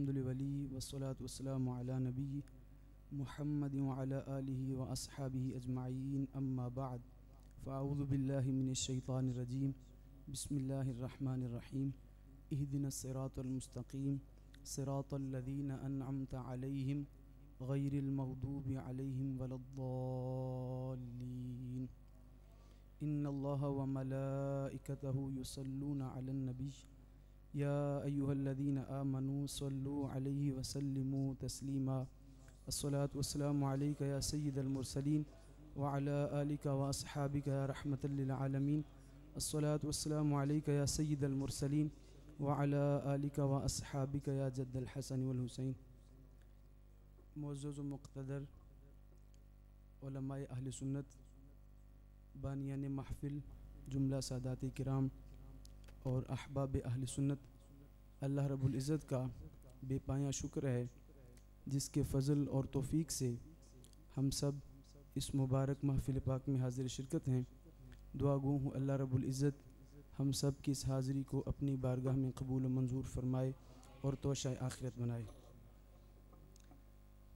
الحمدللہ والصلاة والسلام علی نبی محمد وعلی آلہ واصحابہ اجمعین اما بعد فاعوذ باللہ من الشیطان الرجیم بسم اللہ الرحمن الرحیم اہدنا الصراط المستقیم صراط الذین انعمت علیہم غیر المغضوب علیہم ولا الضالین ان اللہ وملائکتہ یصلون علی النبی یا ایہا الذین آمنوا صلوا علیہ وسلموا تسلیما الصلاة والسلام علیک یا سید المرسلین وعلی آلک واصحابک یا رحمۃ للعالمین الصلاة والسلام علیک یا سید المرسلین وعلی آلک واصحابک یا جد الحسن والحسین۔ معزز و مقتدر علماء اہل سنت، بانیان محفل، جملہ سادات کرام اور احباب اہل سنت، اللہ رب العزت کا بے پایہ شکر ہے جس کے فضل اور توفیق سے ہم سب اس مبارک محفل پاک میں حاضر شرکت ہیں۔ دعا گو ہوں اللہ رب العزت ہم سب کی اس حاضری کو اپنی بارگاہ میں قبول و منظور فرمائے اور توشہ آخرت بنائے۔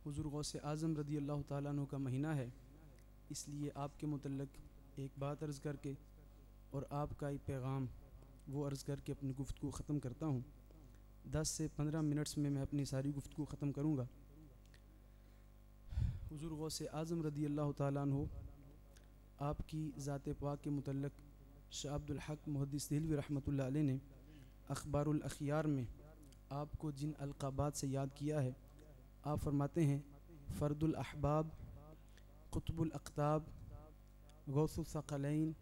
حضور غوث اعظم رضی اللہ تعالیٰ عنہ کا مہینہ ہے، اس لیے آپ کے متعلق ایک بات عرض کر کے اور آپ کا ایک پیغام وہ عرض کر کے اپنی گفتگو ختم کرتا ہوں۔ 10 سے 15 منٹس میں اپنی ساری گفتگو ختم کروں گا۔ حضور غوث اعظم رضی اللہ تعالیٰ عنہ آپ کی ذات پاک کے متعلق شاہ عبد الحق محدث دہلوی رحمۃ اللہ علیہ نے اخبار الاخیار میں آپ کو جن القابات سے یاد کیا ہے، آپ فرماتے ہیں فرد الاحباب، قطب الاقطاب، غوث الثقلین،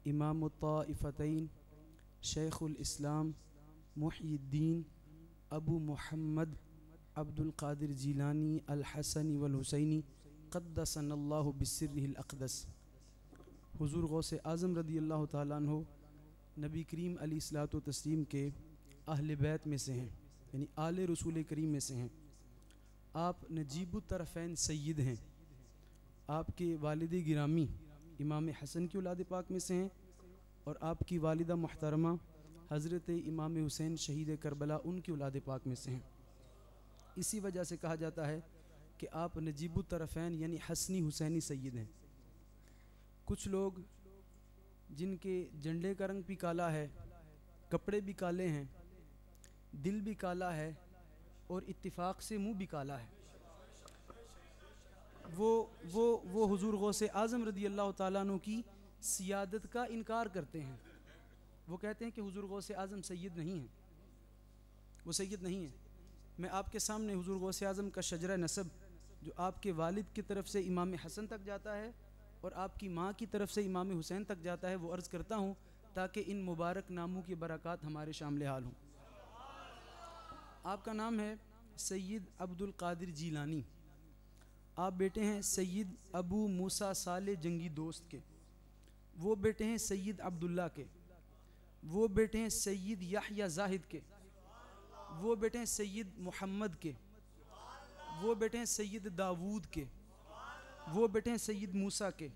امام الطائفتین، شیخ الاسلام، محی الدین، ابو محمد عبد القادر جیلانی الحسنی والحسینی قدسنا اللہ بسرہ الاقدس۔ حضور غوث اعظم رضی اللہ تعالیٰ عنہ نبی کریم علیہ الصلوۃ والتسلیم کے اہل بیت میں سے ہیں، یعنی آل رسول کریم میں سے ہیں۔ آپ نجیب الطرفین سید ہیں۔ آپ کے والد گرامی امام حسن کی اولاد پاک میں سے ہیں اور آپ کی والدہ محترمہ حضرت امام حسین شہید کربلا ان کی اولاد پاک میں سے ہیں۔ اسی وجہ سے کہا جاتا ہے کہ آپ نجیب الطرفین یعنی حسنی حسینی سید ہیں۔ کچھ لوگ جن کے جھنڈے کا رنگ بھی کالا ہے، کپڑے بھی کالے ہیں، دل بھی کالا ہے اور اتفاق سے منہ بھی کالا ہے، وہ حضور غوث اعظم رضی اللہ تعالیٰ عنہ کی سیادت کا انکار کرتے ہیں۔ وہ کہتے ہیں کہ حضور غوث اعظم سید نہیں ہیں، وہ سید نہیں ہیں۔ میں آپ کے سامنے حضور غوث اعظم کا شجرہ نسب جو آپ کے والد کی طرف سے امام حسن تک جاتا ہے اور آپ کی ماں کی طرف سے امام حسین تک جاتا ہے، وہ عرض کرتا ہوں تاکہ ان مبارک ناموں کی برکات ہمارے شامل حال ہوں۔ آپ کا نام ہے سید عبد القادر جیلانی، آپ بیٹے ہیں سید ابو موسیٰ صالح جنگی دوست کے، وہ بیٹے ہیں سید عبداللہ کے، وہ بیٹے ہیں سید یحییٰ زاہد کے، وہ بیٹے ہیں سید محمد کے، وہ بیٹے ہیں سید داود کے، وہ بیٹے ہیں سید موسیٰ کے،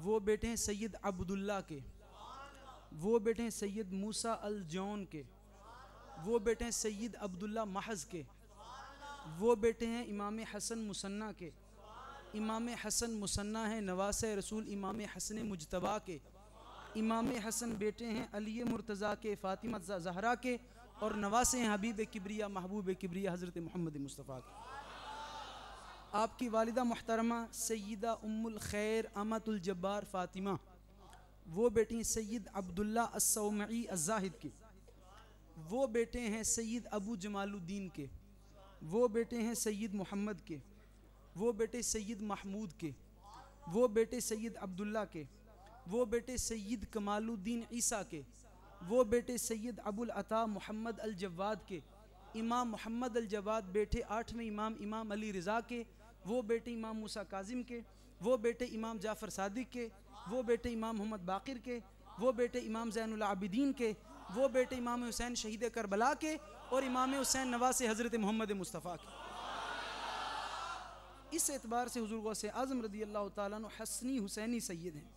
وہ بیٹے ہیں سید عبداللہ کے، وہ بیٹے ہیں سید موسیٰ الجون کے، وہ بیٹے ہیں سید عبداللہ محض کے، وہ بیٹے ہیں امام حسن مثنیٰ کے۔ امام حسن مثنیٰ ہیں نواسۂ رسول امام حسن مجتبیٰ کے۔ امام حسن بیٹے ہیں علی مرتضیٰ کے، فاطمہ زہرا کے، اور نواسے ہیں حبیب کبریہ محبوب کبریہ حضرت محمد مصطفیٰ کے۔ آپ کی والدہ محترمہ سیدہ ام الخیر امۃ الجبار فاطمہ، وہ بیٹی ہیں سید عبداللہ الصومعی الزاہد کی، وہ بیٹے ہیں سید ابو جمال الدین کے، وہ بیٹے ہیں سید محمد کے، وہ بیٹے سید محمود کے، وہ بیٹے سید عبداللہ کے، وہ بیٹے سید کمال الدین عیسیٰ کے، وہ بیٹے سید ابو العطا محمد الجواد کے۔ امام محمد الجواد بیٹے 8ویں امام علی رضا کے، وہ بیٹے امام موسیٰ کاظم کے، وہ بیٹے امام جعفر صادق کے، وہ بیٹے امام محمد باقر کے، وہ بیٹے امام زین العابدین کے، وہ بیٹے امام حسین شہید کربلا کے، اور امام حسین نواز حضرت محمد مصطفیٰ کے۔ اس اعتبار سے حضور غوث اعظم رضی اللہ تعالیٰ عنہ حسنی حسینی سید ہیں۔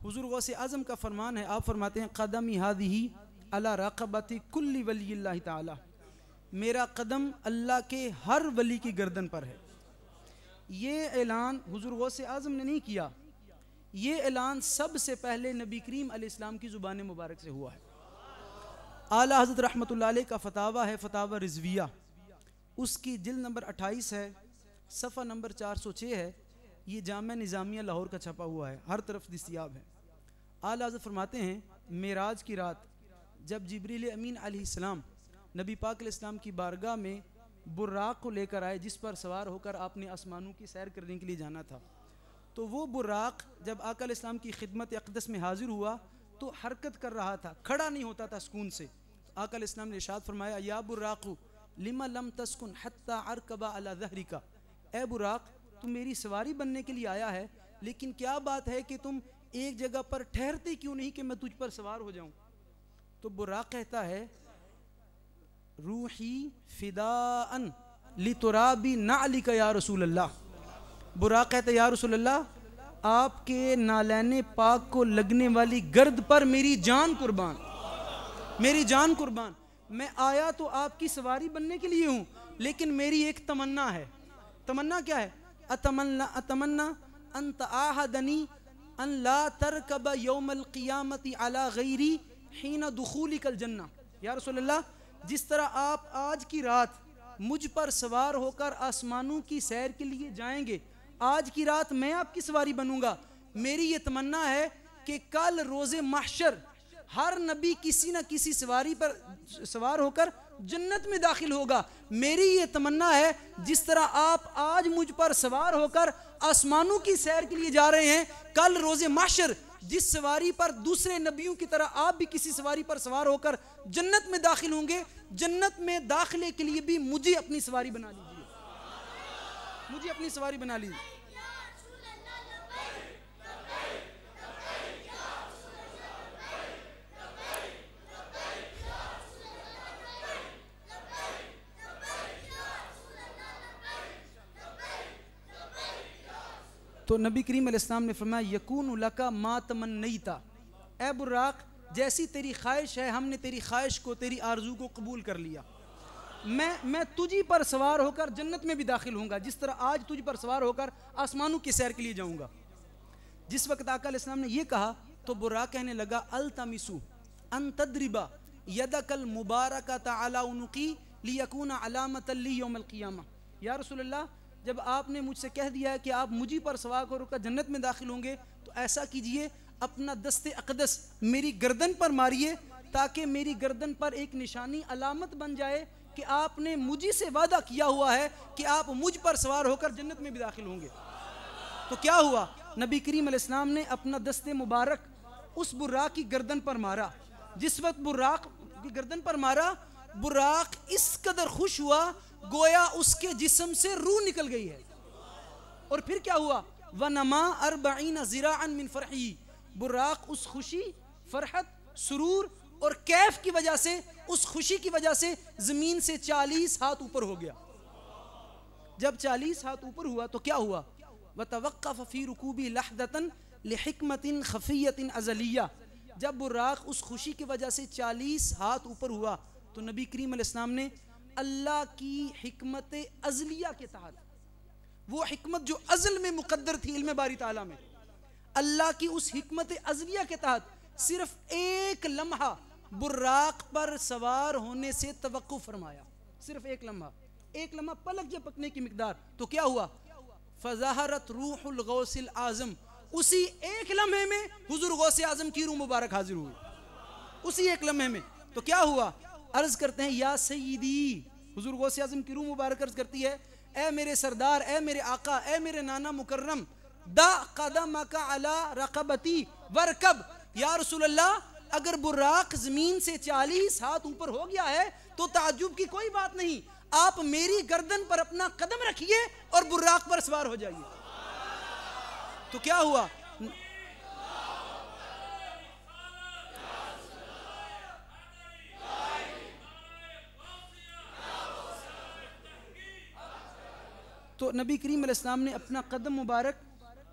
حضور غوث اعظم کا فرمان ہے، آپ فرماتے ہیں قدمی ہادھی علی رقبت کل ولی اللہ تعالی، میرا قدم اللہ کے ہر ولی کی گردن پر ہے۔ یہ اعلان حضور غوث اعظم نے نہیں کیا، یہ اعلان سب سے پہلے نبی کریم علیہ السلام کی زبان مبارک سے ہوا ہے۔ اعلیٰ حضرت رحمۃ اللہ علیہ کا فتاویٰ ہے، فتاویٰ رضویہ، اس کی جلد نمبر 28 ہے، صفحہ نمبر 406 ہے، یہ جامعہ نظامیہ لاہور کا چھپا ہوا ہے، ہر طرف دستیاب ہے۔ اعلیٰ حضرت فرماتے ہیں معراج کی رات جب جبریل امین علیہ السلام نبی پاک علیہ السلام کی بارگاہ میں براق کو لے کر آئے، جس پر سوار ہو کر آپ نے آسمانوں کی سیر کرنے کے لیے جانا تھا، تو وہ براق جب آقا علیہ السلام کی خدمت اقدس میں حاضر ہوا تو حرکت کر رہا تھا، کھڑا نہیں ہوتا تھا سکون سے۔ آقا علیہ السلام نے ارشاد فرمایا یا براق لما لم تسکن حتی ارکب علی ظہرک، اے براق تم میری سواری بننے کے لیے آیا ہے، لیکن کیا بات ہے کہ تم ایک جگہ پر ٹھہرتے کیوں نہیں کہ میں تجھ پر سوار ہو جاؤں؟ تو براق کہتا ہے روحی فداء لتراب نعلک یا رسول اللہ، براق کہتا ہے یا رسول اللہ آپ کے نالین پاک کو لگنے والی گرد پر میری جان قربان، میری جان قربان۔ میں آیا تو آپ کی سواری بننے کے لیے ہوں، لیکن میری ایک تمنا ہے۔ تمنا کیا ہے؟ اتمنى ان تعاہدنی ان لا ترکب یوم القیامت علی غیری حین دخولک الجنہ۔ یا رسول اللہ جس طرح آپ آج کی رات مجھ پر سوار ہو کر آسمانوں کی سیر کے لیے جائیں گے، آج کی رات میں آپ کی سواری بنوں گا۔ میری یہ تمنا ہے کہ کل روز محشر ہر نبی کسی نہ کسی سواری پر سوار ہو کر جنت میں داخل ہوگا۔ میری یہ تمنا ہے جس طرح آپ آج مجھ پر سوار ہو کر آسمانوں کی سیر کے لیے جا رہے ہیں، کل روز محشر جس سواری پر دوسرے نبیوں کی طرح آپ بھی کسی سواری پر سوار ہو کر جنت میں داخل ہوں گے، جنت میں داخلے کے لیے بھی مجھے اپنی سواری بنا لیجیے، مجھے اپنی سواری بنا لیجیے۔ تو نبی کریم علیہ السلام نے فرمایا یکون لک ما تمنیت، اے براق جیسی تیری خواہش ہے ہم نے تیری خواہش کو، تیری آرزو کو قبول کر لیا۔ میں تجھی پر سوار ہو کر جنت میں بھی داخل ہوں گا، جس طرح آج تجھ پر سوار ہو کر آسمانوں کی سیر کے لیے جاؤں گا۔ جس وقت آقا علیہ السلام نے یہ کہا تو براق کہنے لگا التمسو ان تضرب یدک المبارکۃ علی عنقی لیکون علامۃ لی یوم القیامہ۔ یا رسول اللہ جب آپ نے مجھ سے کہہ دیا ہے کہ آپ مجھے پر سوار ہو کر جنت میں داخل ہوں گے تو ایسا کیجئے اپنا دست اقدس میری گردن پر ماریے تاکہ میری گردن پر ایک نشانی علامت بن جائے کہ آپ نے مجھے سے وعدہ کیا ہوا ہے کہ آپ مجھ پر سوار ہو کر جنت میں بھی داخل ہوں گے۔ تو کیا ہوا؟ نبی کریم علیہ السلام نے اپنا دست مبارک اس براق کی گردن پر مارا۔ جس وقت براق کی گردن پر مارا، براق اس قدر خوش ہوا گویا اس کے جسم سے روح نکل گئی ہے۔ اور پھر کیا ہوا؟ وَنَمَا 40 ذِرَاعًا مِّن فَرْحِهِ، براق اس خوشی، فرحت، سرور اور کیف کی وجہ سے، اس خوشی کی وجہ سے زمین سے 40 ہاتھ اوپر ہو گیا۔ جب 40 ہاتھ اوپر ہوا تو کیا ہوا؟ وَتَوَقَّفَ فِي رُكُوبِهِ لَحْظَةً لِحِكْمَةٍ خَفِيَّةٍ أَزَلِيَّةٍ۔ جب براق اس خوشی کی وجہ سے 40 ہاتھ اوپر ہوا تو نبی کریم علیہ السلام نے اللہ کی حکمت ازلیہ کے تحت، وہ حکمت جو ازل میں مقدر تھی علم باری تعالیٰ میں، اللہ کی اس حکمت ازلیہ کے تحت صرف ایک لمحہ براق پر سوار ہونے سے توقف فرمایا، صرف ایک لمحہ پلک جب پکنے کی مقدار، تو کیا ہوا؟ فظہرت روح الغوث العظم، اسی ایک لمحے میں حضور غوث اعظم کی روح مبارک حاضر ہوئی، اسی ایک لمحے میں۔ تو کیا ہوا؟ عرض کرتے ہیں یا سیدی، حضور غوث اعظم کی روح مبارک عرض کرتی ہے اے میرے سردار، اے میرے آقا، اے میرے نانا مکرم، دا قدمک علی رقبتی ورکب۔ یا رسول اللہ اگر براق زمین سے 40 ہاتھ اوپر ہو گیا ہے تو تعجب کی کوئی بات نہیں، آپ میری گردن پر اپنا قدم رکھیے اور براق پر سوار ہو جائیے۔ تو کیا ہوا؟ تو نبی کریم علیہ السلام نے اپنا قدم مبارک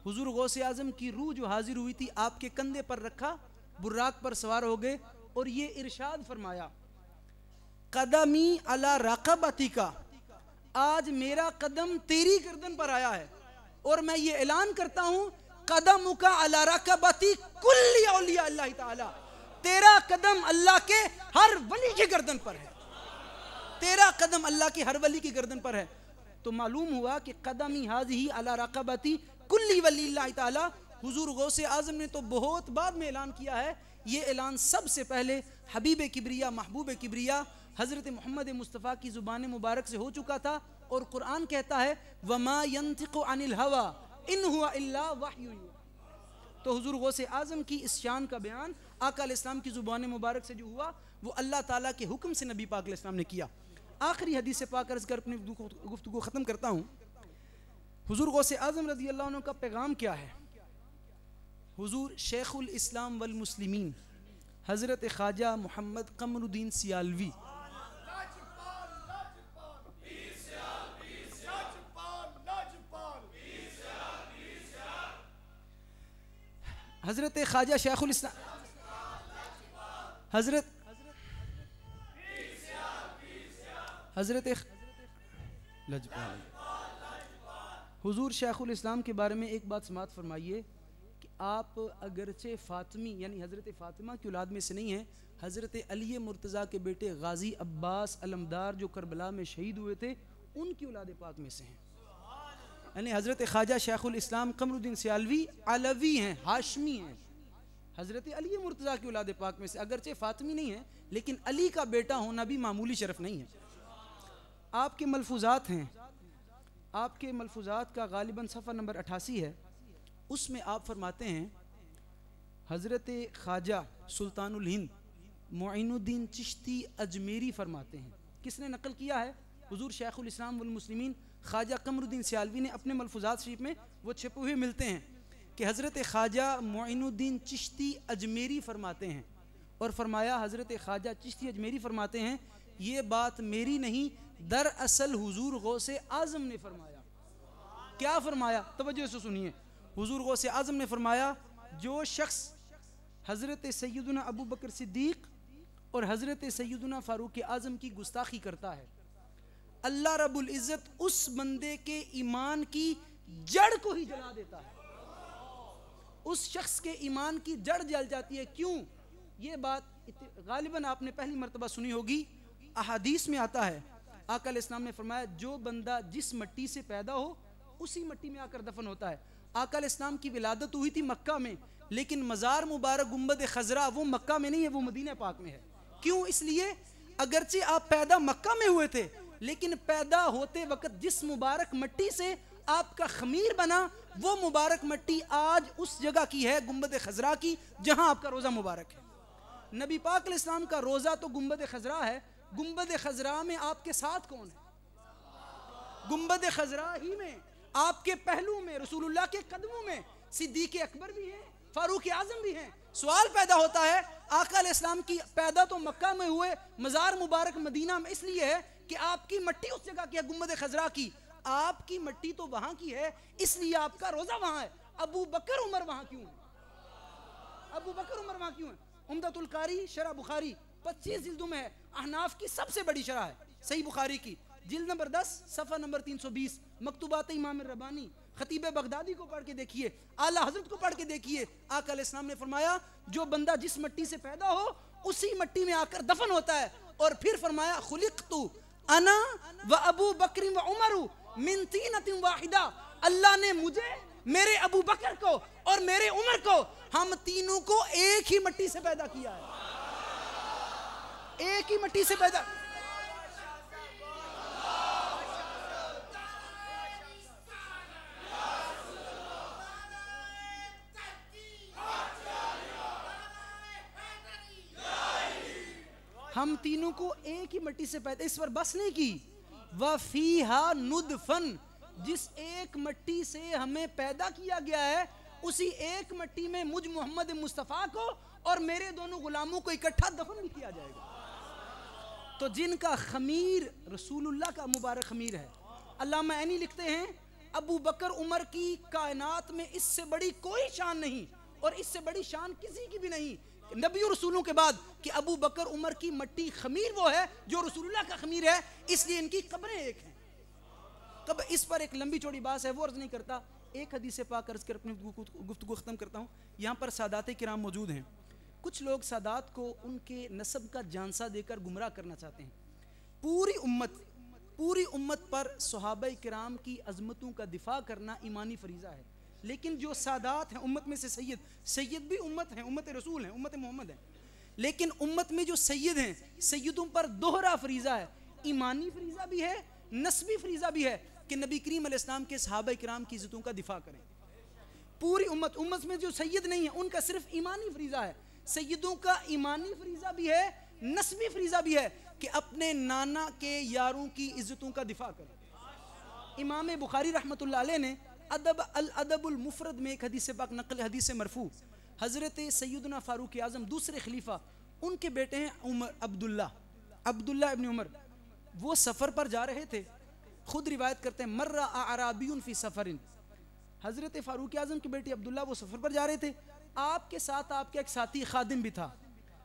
حضور غوث اعظم کی روح جو حاضر ہوئی تھی آپ کے کندھے پر رکھا، براق پر سوار ہو گئے اور یہ ارشاد فرمایا قدمی علی رقبتی کا، آج میرا قدم تیری گردن پر آیا ہے اور میں یہ اعلان کرتا ہوں قدمک علی رقبتی کل اولیاء اللہ تعالی، تیرا قدم اللہ کے ہر ولی کی گردن پر ہے، تیرا قدم اللہ کے ہر ولی کی گردن پر ہے۔ تو معلوم ہوا کہ قدمی ہذہ علی رقبتی کل ولی اللہ تعالی، حضور غوث اعظم نے تو بہت بعد میں اعلان کیا ہے، یہ اعلان سب سے پہلے حبیب کبریا محبوب کبریا حضرت محمد مصطفیٰ کی زبان مبارک سے ہو چکا تھا، اور قرآن کہتا ہے وَمَا يَنْتِقُ عَنِ الْهَوَىٰ إِنْ هُوَ إِلَّا وَحْيٌ يُوحَىٰ۔ تو حضور غوث اعظم کی اس شان کا بیان آقا علیہ السلام کی زبان مبارک سے جو ہوا وہ اللہ تعالیٰ کے حکم سے نبی پاک علیہ السلام نے کیا۔ آخری حدیث پاک عرض کر اپنی گفتگو ختم کرتا ہوں۔ حضور غوث اعظم رضی اللہ عنہ کا پیغام کیا ہے؟ حضور شیخ الاسلام والمسلمین حضرت خواجہ محمد قمر الدین سیالوی حضرت خواجہ شیخ الاسلام حضور شیخ الاسلام کے بارے میں ایک بات سماعت فرمائیے کہ آپ اگرچہ فاطمی یعنی حضرت فاطمہ کی اولاد میں سے نہیں ہیں، حضرت علی مرتضیٰ کے بیٹے غازی عباس علمدار جو کربلا میں شہید ہوئے تھے ان کی اولاد پاک میں سے ہیں، یعنی حضرت خواجہ شیخ الاسلام قمر الدین سیالوی علوی ہیں، ہاشمی ہیں، حضرت علی مرتضیٰ کی اولاد پاک میں سے، اگرچہ فاطمی نہیں ہیں لیکن علی کا بیٹا ہونا بھی معمولی شرف نہیں ہے۔ آپ کے ملفوظات ہیں، آپ کے ملفوظات کا غالباً صفحہ نمبر 88 ہے، اس میں آپ فرماتے ہیں حضرت خواجہ سلطان الہند معین الدین چشتی اجمیری فرماتے ہیں، کس نے نقل کیا ہے؟ حضور شیخ الاسلام والمسلمین خواجہ قمر الدین سیالوی نے اپنے ملفوظات شریف میں وہ چھپے ہوئے ملتے ہیں کہ حضرت خواجہ معین الدین چشتی اجمیری فرماتے ہیں، اور فرمایا حضرت خواجہ چشتی اجمیری فرماتے ہیں یہ بات میری نہیں، دراصل حضور غوث اعظم نے فرمایا۔ کیا فرمایا؟ توجہ سے سنیے۔ حضور غوث اعظم نے فرمایا جو شخص حضرت سیدنا ابو بکر صدیق اور حضرت سیدنا فاروق اعظم کی گستاخی کرتا ہے، اللہ رب العزت اس بندے کے ایمان کی جڑ کو ہی جلا دیتا ہے، اس شخص کے ایمان کی جڑ جل جاتی ہے۔ کیوں؟ یہ بات غالباً آپ نے پہلی مرتبہ سنی ہوگی، احادیث میں آتا ہے آقا علیہ السلام نے فرمایا جو بندہ جس مٹی سے پیدا ہو اسی مٹی میں آ کر دفن ہوتا ہے۔ آقا علیہ السلام کی ولادت ہوئی تھی مکہ میں، لیکن مزار مبارک گنبد خضرا وہ مکہ میں نہیں ہے، وہ مدینہ پاک میں ہے۔ کیوں؟ اس لیے اگرچہ آپ پیدا مکہ میں ہوئے تھے لیکن پیدا ہوتے وقت جس مبارک مٹی سے آپ کا خمیر بنا وہ مبارک مٹی آج اس جگہ کی ہے گنبد خضرا کی جہاں آپ کا روزہ مبارک ہے۔ نبی پاک علیہ السلام کا روزہ تو گنبد خضرا ہے، گنبد خضرا میں آپ کے ساتھ کون ہے؟ گنبد خضرا ہی میں آپ کے پہلو میں رسول اللہ کے قدموں میں صدیق اکبر بھی ہیں، فاروق اعظم بھی ہیں۔ سوال پیدا ہوتا ہے آقا علیہ السلام کی پیدا تو مکہ میں ہوئے، مزار مبارک مدینہ میں اس لیے ہے کہ آپ کی مٹی اس جگہ کی ہے گنبد خضرا کی، آپ کی مٹی تو وہاں کی ہے اس لیے آپ کا روزہ وہاں ہے۔ ابو بکر عمر وہاں کیوں ہے؟ ابو بکر عمر وہاں کیوں ہے؟ عمدۃ القاری شرح بخاری 25 جلدوں میں ہے، احناف کی سب سے بڑی شرح ہے صحیح بخاری کی، جلد نمبر 10 صفحہ نمبر 320، مکتوبات امام الربانی، خطیب بغدادی کو پڑھ کے دیکھیے، اعلیٰ حضرت کو پڑھ کے دیکھیے۔ آقا علیہ السلام نے فرمایا جو بندہ جس مٹی سے پیدا ہو اسی مٹی میں آ کر دفن ہوتا ہے، اور پھر فرمایا خلقت انا و ابو بکر و عمر من طینۃ واحدہ، اللہ نے مجھے، میرے ابو بکر کو اور میرے عمر کو، ہم تینوں کو ایک ہی مٹی سے پیدا کیا ہے، ایک ہی مٹی سے پیدا۔ ہم تینوں کو ایک ہی مٹی سے پیدا، اس پر بس نہیں کی، وَفِيهَا نُدْفًا، جس ایک مٹی سے ہمیں پیدا کیا گیا ہے اسی ایک مٹی میں مجھ محمد مصطفیٰ کو اور میرے دونوں غلاموں کو اکٹھا دفن بھی کیا جائے گا۔ تو جن کا خمیر رسول اللہ کا مبارک خمیر ہے، علامہ عینی لکھتے ہیں ابو بکر عمر کی کائنات میں اس سے بڑی کوئی شان نہیں اور اس سے بڑی شان کسی کی بھی نہیں نبی اور رسولوں کے بعد کہ ابو بکر عمر کی مٹی خمیر وہ ہے جو رسول اللہ کا خمیر ہے، اس لیے ان کی قبریں ایک ہیں۔ اس پر ایک لمبی چوڑی بات ہے، وہ عرض نہیں کرتا، ایک حدیث پاک عرض کر اپنی گفتگو ختم کرتا ہوں۔ یہاں پر سادات کرام موجود ہیں، کچھ لوگ سادات کو ان کے نسب کا جانسہ دے کر گمراہ کرنا چاہتے ہیں۔ پوری امت پر صحابہ کرام کی عظمتوں کا دفاع کرنا ایمانی فریضہ ہے، لیکن جو سادات ہیں امت میں سے سید بھی امت ہیں، امت رسول ہیں، امت محمد ہیں، لیکن امت میں جو سید ہیں، سیدوں پر دوہرا فریضہ ہے، ایمانی فریضہ بھی ہے، نسبی فریضہ بھی ہے کہ نبی کریم علیہ السلام کے صحابہ کرام کی عزتوں کا دفاع کریں۔ پوری امت میں جو سید نہیں ہیں ان کا صرف ایمانی فریضہ ہے، سیدوں کا ایمانی فریضہ بھی ہے، نسبی فریضہ بھی ہے کہ اپنے نانا کے یاروں کی عزتوں کا دفاع کریں۔ امام بخاری رحمۃ اللہ علیہ نے الادب المفرد میں ایک حدیث پاک نقل، حدیث مرفوع، حضرت سیدنا فاروق اعظم دوسرے خلیفہ، ان کے بیٹے ہیں عبداللہ ابن عمر، وہ سفر پر جا رہے تھے، خود روایت کرتے ہیں مر اعرابی فی سفر، حضرت فاروق اعظم کے بیٹے عبداللہ وہ سفر پر جا رہے تھے، آپ کے ساتھ آپ کا ایک ساتھی خادم بھی تھا،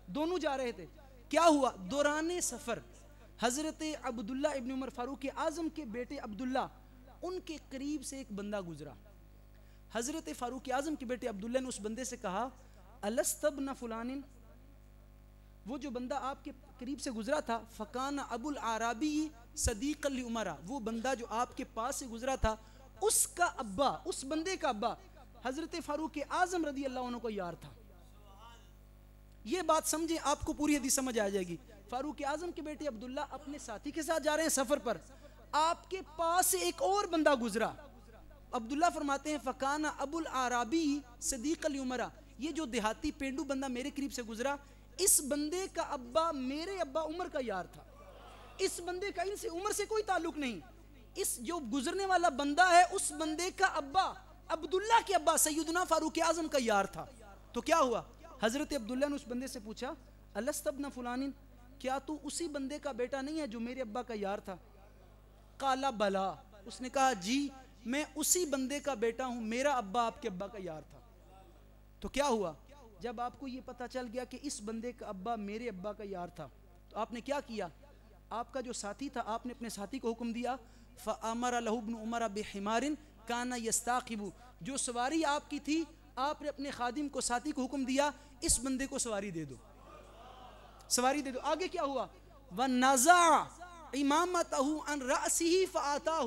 دونوں جا رہے تھے۔ کیا ہوا؟ دوران سفر حضرت عبداللہ ابن عمر فاروق اعظم کے بیٹے عبداللہ، ان کے قریب سے ایک بندہ گزرا، حضرت فاروق اعظم کے بیٹے عبداللہ نے اس بندے سے کہا الست ابن فلان، وہ جو بندہ آپ کے قریب سے گزرا تھا، فکان ابو الاعرابی صدیق لعمر، وہ بندہ جو آپ کے پاس سے گزرا تھا اس کا ابا، اس بندے کا ابا حضرت فاروق اعظم رضی اللہ عنہ کو یار تھا۔ یہ بات سمجھیں، آپ کو پوری حدیث سمجھ آ جائے گی۔ فاروق اعظم کے بیٹے عبداللہ اپنے ساتھی کے ساتھ جا رہے ہیں سفر پر، آپ کے پاس سے ایک اور بندہ گزرا، عبداللہ فرماتے ہیں فکان ابو الاعرابی صدیق لعمر، یہ جو دیہاتی پینڈو بندہ میرے قریب سے گزرا، اس بندے کا ابا میرے ابا عمر کا یار تھا، اس بندے کا ان سے عمر سے کوئی تعلق نہیں، اس جو گزرنے والا بندہ ہے اس بندے کا ابا عبداللہ کے ابا سیدنا فاروق اعظم کا یار تھا۔ تو کیا ہوا؟ حضرت عبداللہ نے اس بندے سے پوچھا الست ابن فلان، کیا تو اسی بندے کا بیٹا نہیں ہے جو میرے ابا کا یار تھا؟ قال بلا، اس نے کہا جی میں اسی بندے کا بیٹا ہوں، میرا ابا آپ کے ابا کا یار تھا۔ تو کیا ہوا؟ جب آپ کو یہ پتہ چل گیا کہ اس بندے کا ابا میرے ابا کا یار تھا، تو آپ نے کیا کیا؟ آپ کا جو ساتھی تھا، آپ نے اپنے ساتھی کو حکم دیا فَأَمَرَ لَهُ ابْنُ عُمَرَ بِحِمَارٍ كَانَ يَسْتَاقِبُ، جو سواری آپ کی تھی آپ نے اپنے خادم کو، ساتھی کو حکم دیا اس بندے کو سواری دے دو، سواری دے دو۔ آگے کیا ہوا؟ وَنَزَعَ إِمَامَتَهُ عَنْ رَأْسِهِ فَآتَاهُ،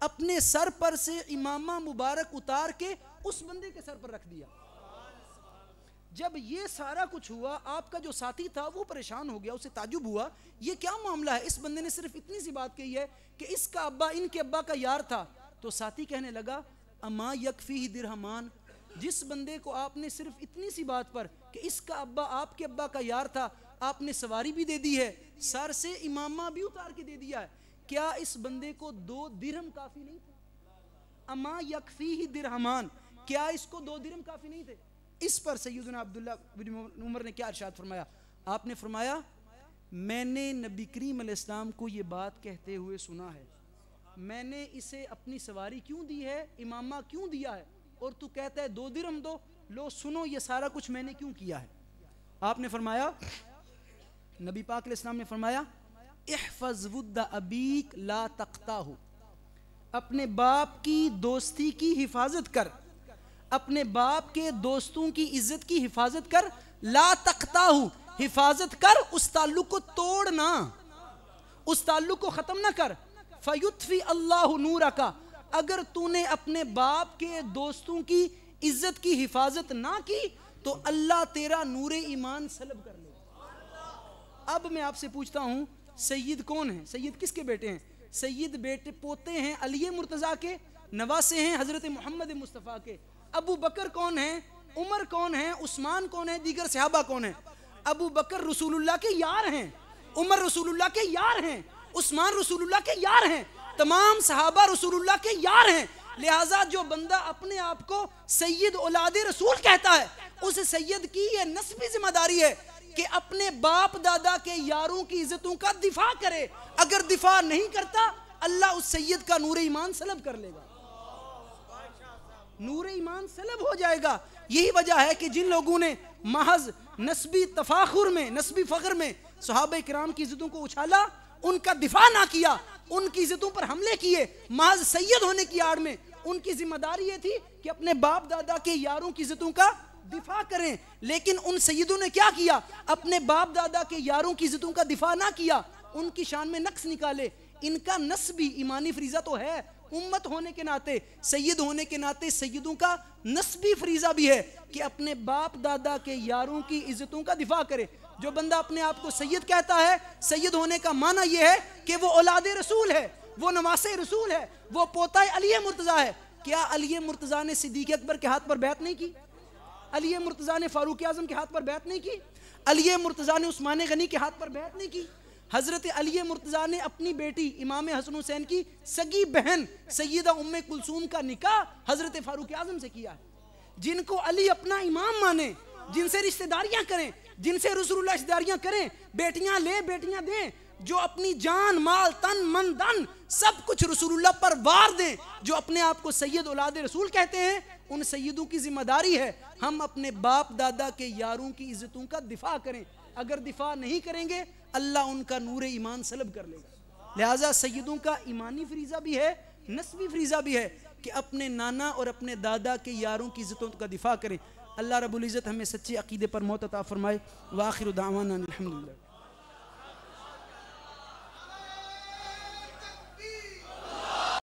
اپنے سر پر سے امامہ مبارک اتار کے اس بندے کے سر پر رکھ دیا۔ جب یہ سارا کچھ ہوا، آپ کا جو ساتھی تھا وہ پریشان ہو گیا، اسے تعجب ہوا یہ کیا معاملہ ہے، اس بندے نے صرف اتنی سی بات کہی ہے کہ اس کا ابا ان کے ابا کا یار تھا۔ تو ساتھی کہنے لگا اما یکفیہ درہمان، جس بندے کو آپ نے صرف اتنی سی بات پر کہ اس کا ابا آپ کے ابا کا یار تھا، آپ نے سواری بھی دے دی ہے، سر سے امامہ بھی اتار کے دے دیا ہے، کیا اس بندے کو 2 درہم کافی نہیں تھے؟ اما یکفیہ درہمان، کیا اس کو 2 درہم کافی نہیں تھے؟ اس پر سیدنا عبداللہ بن عمر نے کیا ارشاد فرمایا؟ آپ نے فرمایا میں نے نبی کریم علیہ السلام کو یہ بات کہتے ہوئے سنا ہے، میں نے اسے اپنی سواری کیوں دی ہے، امامہ کیوں دیا ہے، اور تو کہتا ہے 2 درہم دو، لو سنو یہ سارا کچھ میں نے کیوں کیا ہے۔ آپ نے فرمایا، نبی پاک علیہ السلام نے فرمایا احفظ ود ابیک لا تقطعہ، اپنے باپ کی دوستی کی حفاظت کر، اپنے باپ کے دوستوں کی عزت کی حفاظت کر، لا تقطعہ، حفاظت کر، اس تعلق کو توڑنا، اس تعلق کو ختم نہ کر، فیطفی اللہ نورک، اگر تو نے اپنے باپ کے دوستوں کی عزت کی حفاظت نہ کی تو اللہ تیرا نور ایمان سلب کر لے۔ اب میں آپ سے پوچھتا ہوں سید کون ہیں؟ سید کس کے بیٹے ہیں؟ سید بیٹے پوتے ہیں علی مرتضیٰ کے، نواسے ہیں حضرت محمد مصطفیٰ کے۔ ابو بکر کون ہیں؟ عمر کون ہیں؟ عثمان کون ہیں؟ دیگر صحابہ کون ہیں؟ ابو بکر رسول اللہ کے یار ہیں، عمر رسول اللہ کے یار ہیں، عثمان رسول اللہ کے یار ہیں، تمام صحابہ رسول اللہ کے یار ہیں۔ لہٰذا جو بندہ اپنے آپ کو سید اولاد رسول کہتا ہے، اس سید کی یہ نسبی ذمہ داری ہے کہ اپنے باپ دادا کے یاروں کی عزتوں کا دفاع کرے، اگر دفاع نہیں کرتا اللہ اس سید کا نور ایمان سلب کر لے گا، نور ایمان سلب ہو جائے گا۔ یہی وجہ ہے کہ جن لوگوں نے محض نسبی تفاخر میں، نسبی فخر میں صحابہ کرام کی عزتوں کو اچھالا، ان کا دفاع نہ کیا، ان کی عزتوں پر حملے کیے، محض سید ہونے کی آڑ میں ان کی ذمہ داری یہ تھی کہ اپنے باپ دادا کے یاروں کی عزتوں کا دفاع کریں، لیکن ان سیدوں نے کیا کیا؟ اپنے باپ دادا کے یاروں کی عزتوں کا دفاع نہ کیا، ان کی شان میں نقص نکالے۔ ان کا نسبی ایمانی فریضہ تو ہے، امت ہونے کے ناطے، سید ہونے کے ناطے سیدوں کا نسبی فریضہ بھی ہے کہ اپنے باپ دادا کے یاروں کی عزتوں کا دفاع کرے۔ جو بندہ اپنے آپ کو سید کہتا ہے، سید ہونے کا معنی یہ ہے کہ وہ اولاد رسول ہے، وہ نواسے رسول ہے، وہ پوتا علی مرتضیٰ ہے۔ کیا علی مرتضیٰ نے صدیق اکبر کے ہاتھ پر بیعت نہیں کی؟ علی مرتضیٰ نے فاروق اعظم کے ہاتھ پر بیعت نہیں کی؟ علی مرتضیٰ نے عثمان غنی کے ہاتھ پر بیعت نہیں کی؟ حضرت علی مرتضیٰ نے اپنی بیٹی امام حسن حسین کی سگی بہن سیدہ ام کلثوم کا نکاح حضرت فاروق اعظم سے کیا ہے۔ جن کو علی اپنا امام مانے، جن سے رشتہ داریاں کریں، جن سے رسول اللہ رشتہ داریاں کریں، بیٹیاں لے بیٹیاں دیں، جو اپنی جان مال تن من دن سب کچھ رسول اللہ پر وار دیں، جو اپنے آپ کو سید اولاد رسول کہتے ہیں، ان سیدوں کی ذمہ داری ہے ہم اپنے باپ دادا کے یاروں کی عزتوں کا دفاع کریں۔ اگر دفاع نہیں کریں گے اللہ ان کا نور ایمان سلب کر لے گا۔ لہٰذا سیدوں کا ایمانی فریضہ بھی ہے، نسبی فریضہ بھی ہے کہ اپنے نانا اور اپنے دادا کے یاروں کی عزتوں کا دفاع کریں۔ اللہ رب العزت ہمیں سچے عقیدے پر موت عطا فرمائے۔ وآخر دعوانا الحمدللہ۔